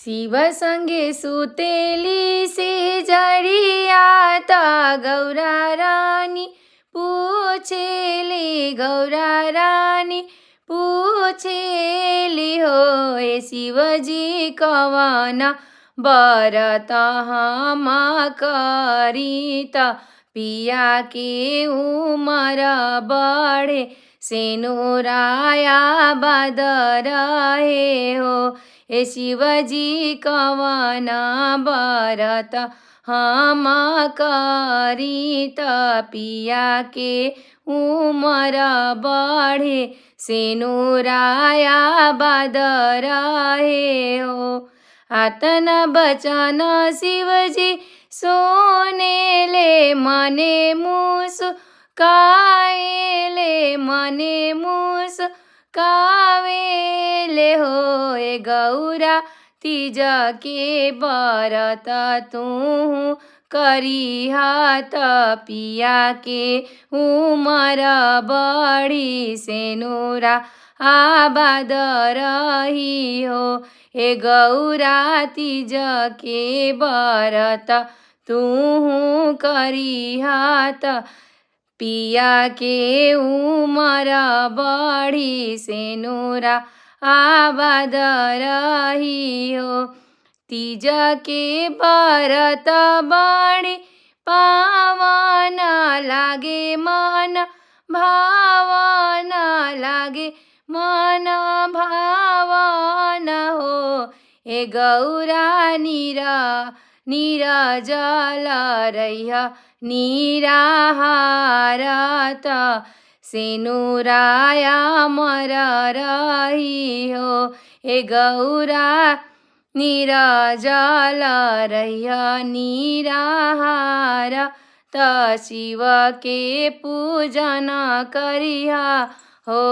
शिव संगे सुतेली से जड़िया ता गौरा रानी पूछेली गौरा रानी पूछेली हो ए शिवजी कवना बरत हम करी त पिया के उमर बढ़े सेनुराया बदर हे हो हे शिवजी कवना बरत हम करी त पिया के उमर बढ़े सेनुराया बदर हे हो आतन बचन शिवजी सोनेले मने मुसु काएले मने मुसु कावेले हो ए गौरा तीज के बरत तू करी हाथ पिया के उमर बड़ी सेनुरा आबाद रही हो हे गौरा तीज के बरत तू करी हाथ पिया के उमर बढ़ी सेनुरा आबाद रही हो तीज के बरत बड़ी पावन लागे मन भावन लागे मन भावन हो ए गौरा निरजल रह्य निराहारत सेनुराया मर रही हो हे गौरा निरजल रह्य निराहार त शिव के पूजन करिहा हो।